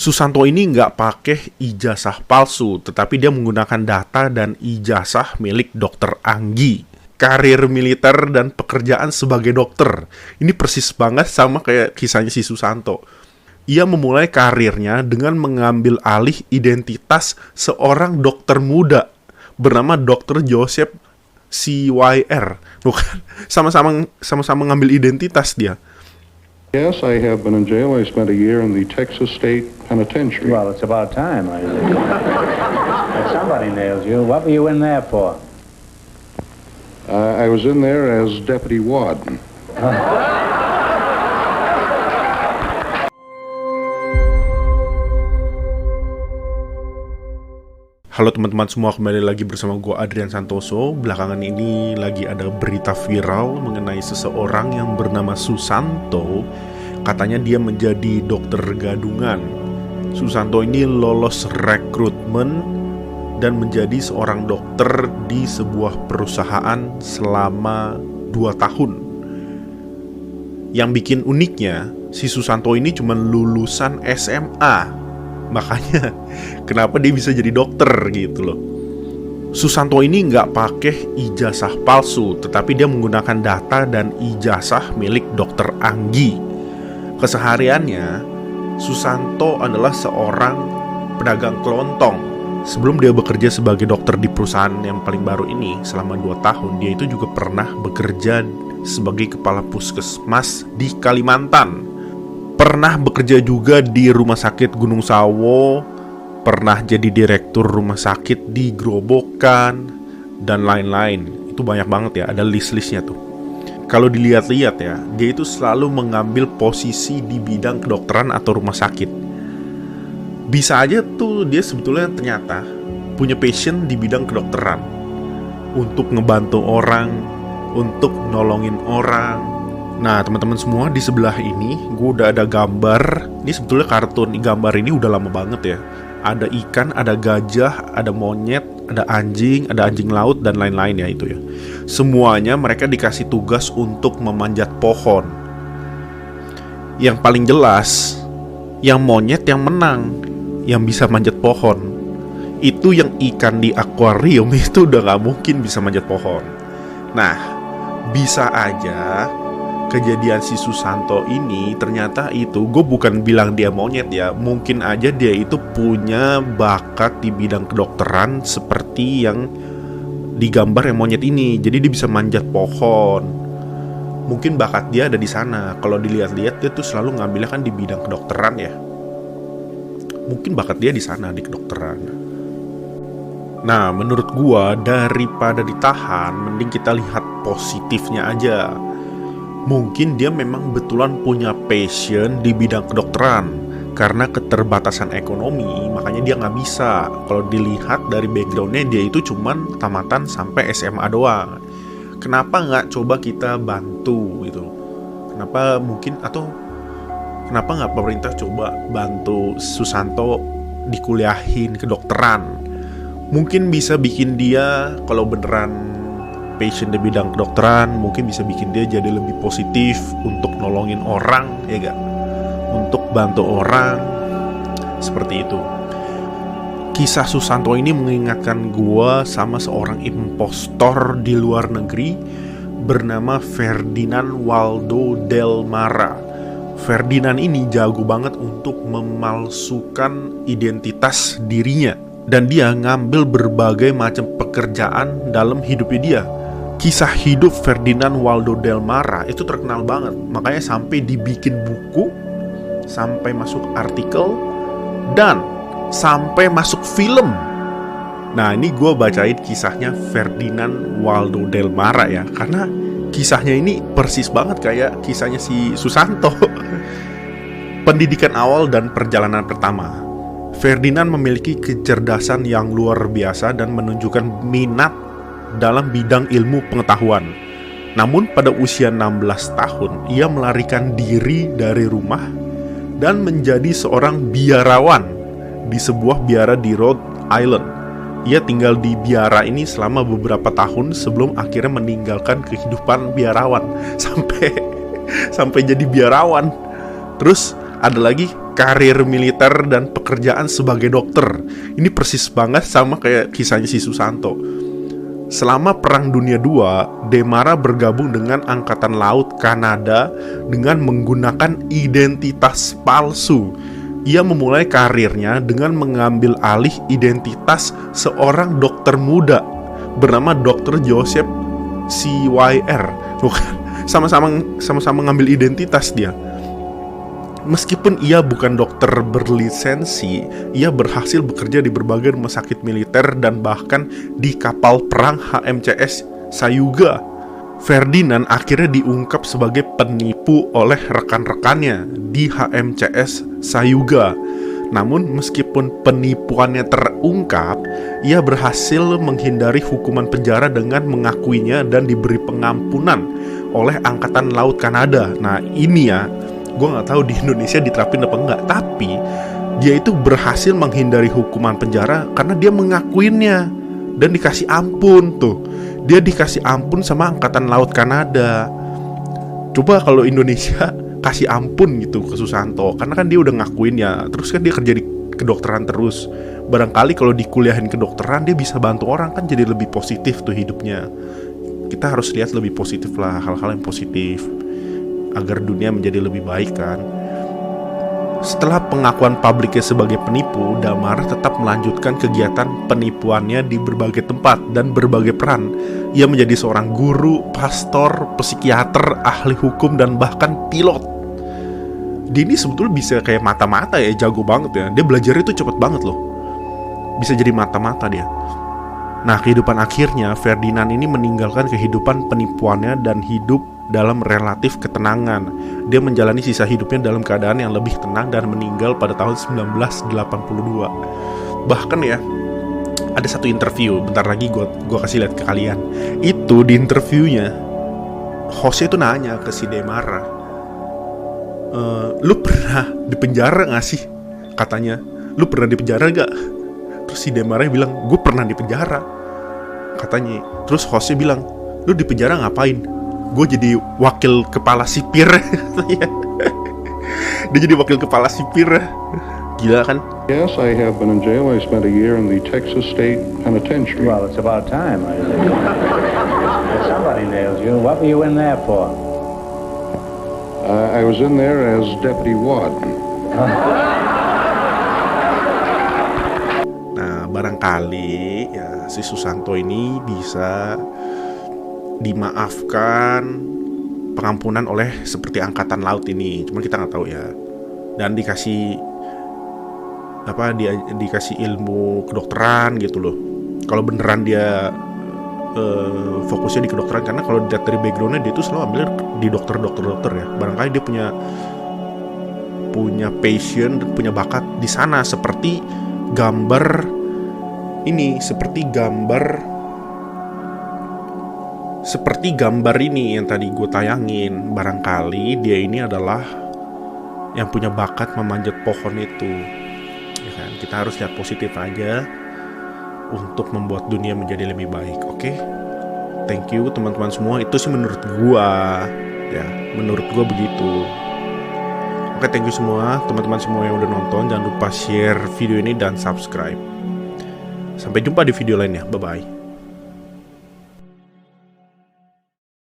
Susanto ini nggak pakai ijazah palsu, tetapi dia menggunakan data dan ijazah milik Dr. Anggi. Karir militer dan pekerjaan sebagai dokter. Ini persis banget sama kayak kisahnya si Susanto. Ia memulai karirnya dengan mengambil alih identitas seorang dokter muda bernama Dr. Joseph CYR. Bukan, sama-sama ngambil identitas dia. Yes, I have been in jail. I spent a year in the Texas State Penitentiary. Well, it's about time. If somebody nails you, what were you in there for? I was in there as deputy warden. Halo teman-teman semua, kembali lagi bersama gue Adrian Santoso. Belakangan ini lagi ada berita viral mengenai seseorang yang bernama Susanto. Katanya dia menjadi dokter gadungan. Susanto ini lolos rekrutmen dan menjadi seorang dokter di sebuah perusahaan selama 2 tahun. Yang bikin uniknya, si Susanto ini cuma lulusan SMA. Makanya kenapa dia bisa jadi dokter gitu loh. Susanto ini nggak pakai ijazah palsu, tetapi dia menggunakan data dan ijazah milik Dr. Anggi. Kesehariannya, Susanto adalah seorang pedagang kelontong. Sebelum dia bekerja sebagai dokter di perusahaan yang paling baru ini selama 2 tahun, dia itu juga pernah bekerja sebagai kepala puskesmas di Kalimantan. Pernah bekerja juga di Rumah Sakit Gunung Sawo, pernah jadi direktur rumah sakit di Grobogan, dan lain-lain. Itu banyak banget ya, ada list-listnya tuh. Kalau dilihat-lihat ya, dia itu selalu mengambil posisi di bidang kedokteran atau rumah sakit. Bisa aja tuh dia sebetulnya ternyata punya passion di bidang kedokteran, untuk ngebantu orang, untuk nolongin orang. Nah teman-teman semua, di sebelah ini gue udah ada gambar. Ini sebetulnya kartun, gambar ini udah lama banget ya. Ada ikan, ada gajah, ada monyet, ada anjing laut, dan lain-lain ya itu ya. Semuanya mereka dikasih tugas untuk memanjat pohon. Yang paling jelas, yang monyet yang menang, yang bisa manjat pohon. Itu yang ikan di akuarium itu udah gak mungkin bisa manjat pohon. Nah, bisa aja kejadian si Susanto ini ternyata itu, gue bukan bilang dia monyet ya, mungkin aja dia itu punya bakat di bidang kedokteran seperti yang digambar yang monyet ini. Jadi dia bisa manjat pohon. Mungkin bakat dia ada di sana. Kalau dilihat-lihat dia tuh selalu ngambilnya kan di bidang kedokteran ya. Mungkin bakat dia di sana, di kedokteran. Nah, menurut gue daripada ditahan, mending kita lihat positifnya aja. Mungkin dia memang betulan punya passion di bidang kedokteran. Karena keterbatasan ekonomi, makanya dia nggak bisa. Kalau dilihat dari backgroundnya, dia itu cuman tamatan sampai SMA doang. Kenapa nggak coba kita bantu gitu? Kenapa nggak pemerintah coba bantu Susanto dikuliahin kedokteran? Mungkin bisa bikin dia, kalau beneran passion di bidang kedokteran, mungkin bisa bikin dia jadi lebih positif untuk nolongin orang, ya gak? Untuk bantu orang, seperti itu. Kisah Susanto ini mengingatkan gue sama seorang impostor di luar negeri bernama Ferdinand Waldo Del Mara. Ferdinand ini jago banget untuk memalsukan identitas dirinya, dan dia ngambil berbagai macam pekerjaan dalam hidupnya dia. Kisah hidup Ferdinand Waldo Del Mara itu terkenal banget. Makanya sampai dibikin buku, sampai masuk artikel, dan sampai masuk film. Nah ini gue bacain kisahnya Ferdinand Waldo Del Mara ya, karena kisahnya ini persis banget kayak kisahnya si Susanto. Pendidikan awal dan perjalanan pertama. Ferdinand memiliki kecerdasan yang luar biasa dan menunjukkan minat dalam bidang ilmu pengetahuan. Namun pada usia 16 tahun, ia melarikan diri dari rumah dan menjadi seorang biarawan di sebuah biara di Rhode Island. Ia tinggal di biara ini selama beberapa tahun sebelum akhirnya meninggalkan kehidupan biarawan sampai jadi biarawan. Terus ada lagi karir militer dan pekerjaan sebagai dokter. Ini persis banget sama kayak kisahnya si Susanto. Selama Perang Dunia II, Demara bergabung dengan Angkatan Laut Kanada dengan menggunakan identitas palsu. Ia memulai karirnya dengan mengambil alih identitas seorang dokter muda bernama Dr. Joseph CYR. Bukan, sama-sama ngambil identitas dia. Meskipun ia bukan dokter berlisensi, ia berhasil bekerja di berbagai rumah sakit militer dan bahkan di kapal perang HMCS Sayuga. Ferdinand akhirnya diungkap sebagai penipu oleh rekan-rekannya di HMCS Sayuga. Namun meskipun penipuannya terungkap, ia berhasil menghindari hukuman penjara dengan mengakuinya dan diberi pengampunan oleh Angkatan Laut Kanada. Nah ini ya, gue nggak tahu di Indonesia diterapin apa enggak, tapi dia itu berhasil menghindari hukuman penjara karena dia mengakuinya dan dikasih ampun tuh. Dia dikasih ampun sama Angkatan Laut Kanada. Coba kalau Indonesia kasih ampun gitu ke Susanto, karena kan dia udah ngakuin ya, terus kan dia kerja di kedokteran terus. Barangkali kalau dikuliahin kedokteran dia bisa bantu orang, kan jadi lebih positif tuh hidupnya. Kita harus lihat lebih positif lah, hal-hal yang positif agar dunia menjadi lebih baik kan. Setelah pengakuan publiknya sebagai penipu, Damara tetap melanjutkan kegiatan penipuannya di berbagai tempat dan berbagai peran. Ia menjadi seorang guru, pastor, psikiater, ahli hukum, dan bahkan pilot. Dia ini sebetulnya bisa kayak mata-mata ya, jago banget ya. Dia belajar itu cepet banget loh. Bisa jadi mata-mata dia. Nah, kehidupan akhirnya Ferdinand ini meninggalkan kehidupan penipuannya dan hidup dalam relatif ketenangan. Dia menjalani sisa hidupnya dalam keadaan yang lebih tenang dan meninggal pada tahun 1982. Bahkan ya, ada satu interview, bentar lagi gue kasih lihat ke kalian. Itu di interviewnya, hostnya itu nanya ke si Demara, lu pernah dipenjara gak sih? Katanya, lu pernah dipenjara gak? Terus si Demara bilang, gue pernah dipenjara, katanya. Terus hostnya bilang, lu dipenjara ngapain? Gue jadi wakil kepala sipir. Dia jadi wakil kepala sipir. Gila kan? Yes, I have been in jail. I spent a year in the Texas State Penitentiary. Well, it's about time. Somebody nails you. What were you in there for? I was in there as deputy warden. Nah, barangkali ya si Susanto ini bisa dimaafkan pengampunan oleh seperti Angkatan Laut ini. Cuman kita nggak tahu ya. Dan dikasih dikasih ilmu kedokteran gitu loh. Kalau beneran dia fokusnya di kedokteran, karena kalau dilihat dari backgroundnya dia tuh selalu ambil di dokter ya. Barangkali dia punya passion dan punya bakat di sana, seperti gambar ini yang tadi gue tayangin. Barangkali dia ini adalah yang punya bakat memanjat pohon itu ya kan? Kita harus lihat positif aja untuk membuat dunia menjadi lebih baik. Oke? Thank you teman-teman semua. Itu sih menurut gue ya, menurut gue begitu. Oke, thank you semua teman-teman semua yang udah nonton. Jangan lupa share video ini dan subscribe. Sampai jumpa di video lainnya. Bye-bye.